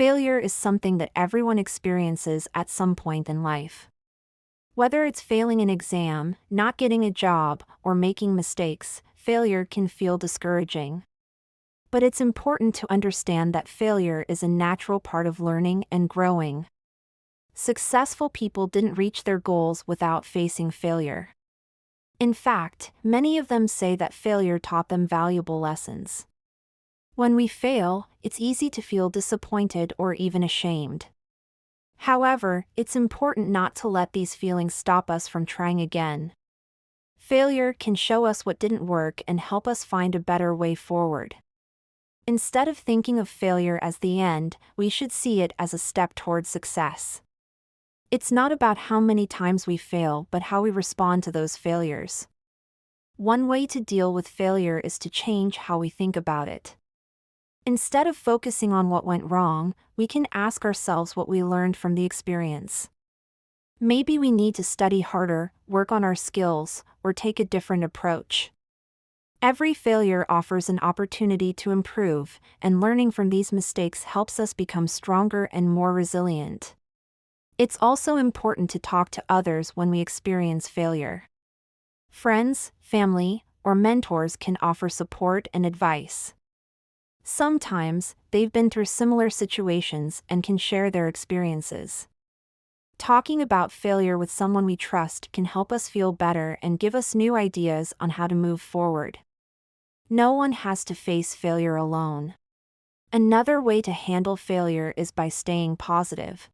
Failure is something that everyone experiences at some point in life. Whether it's failing an exam, not getting a job, or making mistakes, failure can feel discouraging. But it's important to understand that failure is a natural part of learning and growing. Successful people didn't reach their goals without facing failure. In fact, many of them say that failure taught them valuable lessons. When we fail, it's easy to feel disappointed or even ashamed. However, it's important not to let these feelings stop us from trying again. Failure can show us what didn't work and help us find a better way forward. Instead of thinking of failure as the end, we should see it as a step towards success. It's not about how many times we fail but how we respond to those failures. One way to deal with failure is to change how we think about it. Instead of focusing on what went wrong, we can ask ourselves what we learned from the experience. Maybe we need to study harder, work on our skills, or take a different approach. Every failure offers an opportunity to improve, and learning from these mistakes helps us become stronger and more resilient. It's also important to talk to others when we experience failure. Friends, family, or mentors can offer support and advice. Sometimes, they've been through similar situations and can share their experiences. Talking about failure with someone we trust can help us feel better and give us new ideas on how to move forward. No one has to face failure alone. Another way to handle failure is by staying positive.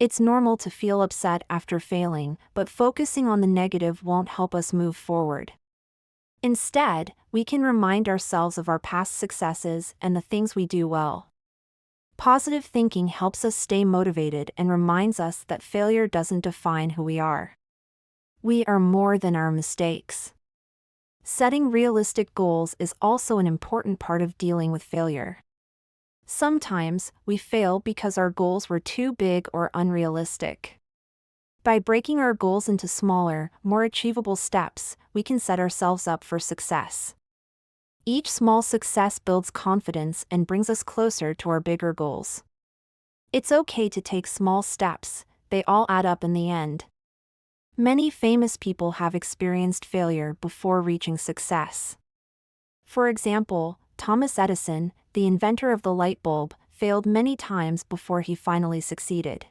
It's normal to feel upset after failing, but focusing on the negative won't help us move forward. Instead, we can remind ourselves of our past successes and the things we do well. Positive thinking helps us stay motivated and reminds us that failure doesn't define who we are. We are more than our mistakes. Setting realistic goals is also an important part of dealing with failure. Sometimes, we fail because our goals were too big or unrealistic. By breaking our goals into smaller, more achievable steps, we can set ourselves up for success. Each small success builds confidence and brings us closer to our bigger goals. It's okay to take small steps, they all add up in the end. Many famous people have experienced failure before reaching success. For example, Thomas Edison, the inventor of the light bulb, failed many times before he finally succeeded.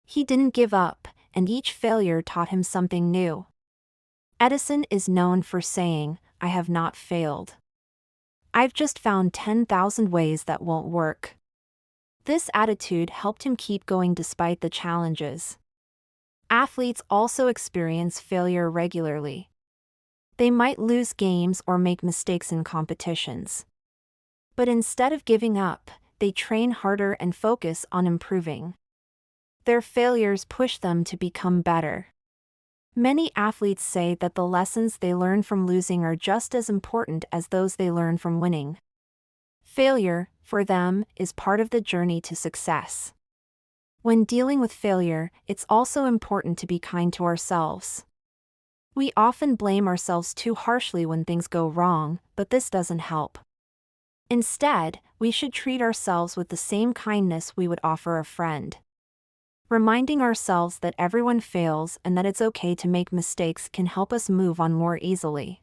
He didn't give up, and each failure taught him something new. Edison is known for saying, "I have not failed. I've just found 10,000 ways that won't work." This attitude helped him keep going despite the challenges. Athletes also experience failure regularly. They might lose games or make mistakes in competitions. But instead of giving up, they train harder and focus on improving. Their failures push them to become better. Many athletes say that the lessons they learn from losing are just as important as those they learn from winning. Failure, for them, is part of the journey to success. When dealing with failure, it's also important to be kind to ourselves. We often blame ourselves too harshly when things go wrong, but this doesn't help. Instead, we should treat ourselves with the same kindness we would offer a friend. Reminding ourselves that everyone fails and that it's okay to make mistakes can help us move on more easily.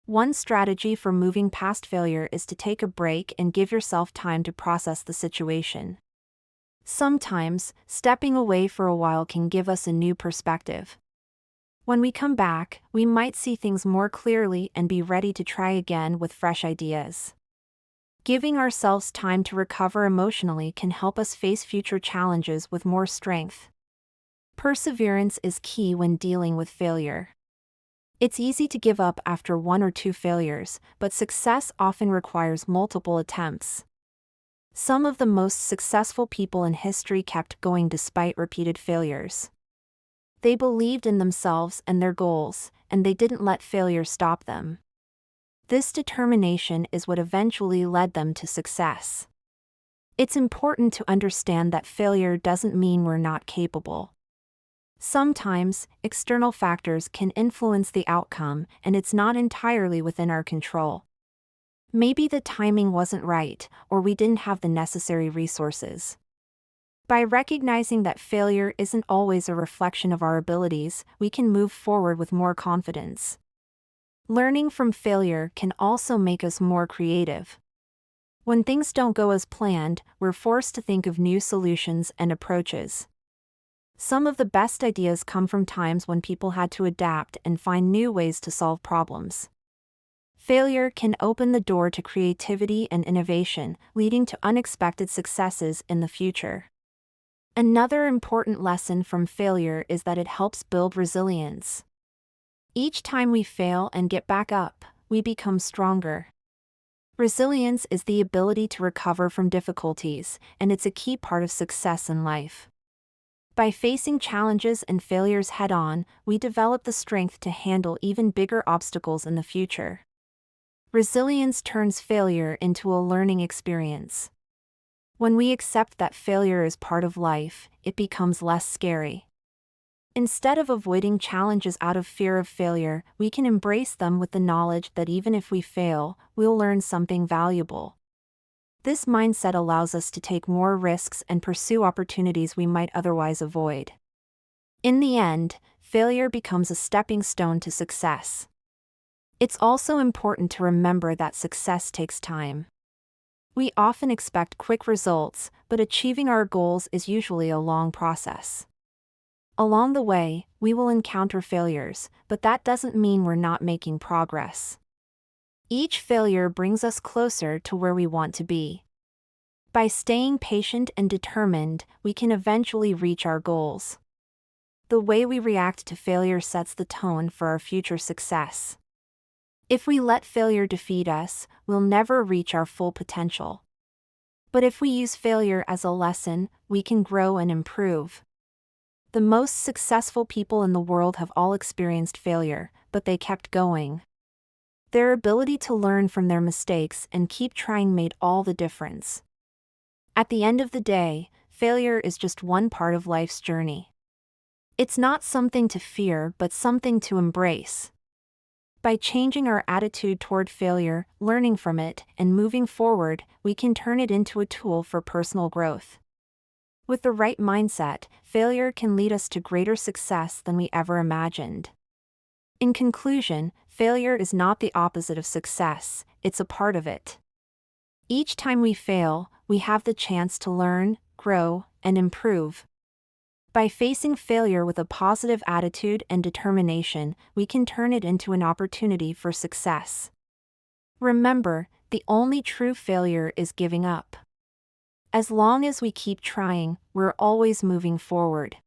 One strategy for moving past failure is to take a break and give yourself time to process the situation. Sometimes, stepping away for a while can give us a new perspective. When we come back, we might see things more clearly and be ready to try again with fresh ideas. Giving ourselves time to recover emotionally can help us face future challenges with more strength. Perseverance is key when dealing with failure. It's easy to give up after one or two failures, but success often requires multiple attempts. Some of the most successful people in history kept going despite repeated failures. They believed in themselves and their goals, and they didn't let failure stop them. This determination is what eventually led them to success. It's important to understand that failure doesn't mean we're not capable. Sometimes, external factors can influence the outcome, and it's not entirely within our control. Maybe the timing wasn't right, or we didn't have the necessary resources. By recognizing that failure isn't always a reflection of our abilities, we can move forward with more confidence. Learning from failure can also make us more creative. When things don't go as planned, we're forced to think of new solutions and approaches. Some of the best ideas come from times when people had to adapt and find new ways to solve problems. Failure can open the door to creativity and innovation, leading to unexpected successes in the future. Another important lesson from failure is that it helps build resilience. Each time we fail and get back up, we become stronger. Resilience is the ability to recover from difficulties, and it's a key part of success in life. By facing challenges and failures head-on, we develop the strength to handle even bigger obstacles in the future. Resilience turns failure into a learning experience. When we accept that failure is part of life, it becomes less scary. Instead of avoiding challenges out of fear of failure, we can embrace them with the knowledge that even if we fail, we'll learn something valuable. This mindset allows us to take more risks and pursue opportunities we might otherwise avoid. In the end, failure becomes a stepping stone to success. It's also important to remember that success takes time. We often expect quick results, but achieving our goals is usually a long process. Along the way, we will encounter failures, but that doesn't mean we're not making progress. Each failure brings us closer to where we want to be. By staying patient and determined, we can eventually reach our goals. The way we react to failure sets the tone for our future success. If we let failure defeat us, we'll never reach our full potential. But if we use failure as a lesson, we can grow and improve. The most successful people in the world have all experienced failure, but they kept going. Their ability to learn from their mistakes and keep trying made all the difference. At the end of the day, failure is just one part of life's journey. It's not something to fear, but something to embrace. By changing our attitude toward failure, learning from it, and moving forward, we can turn it into a tool for personal growth. With the right mindset, failure can lead us to greater success than we ever imagined. In conclusion, failure is not the opposite of success, it's a part of it. Each time we fail, we have the chance to learn, grow, and improve. By facing failure with a positive attitude and determination, we can turn it into an opportunity for success. Remember, the only true failure is giving up. As long as we keep trying, we're always moving forward.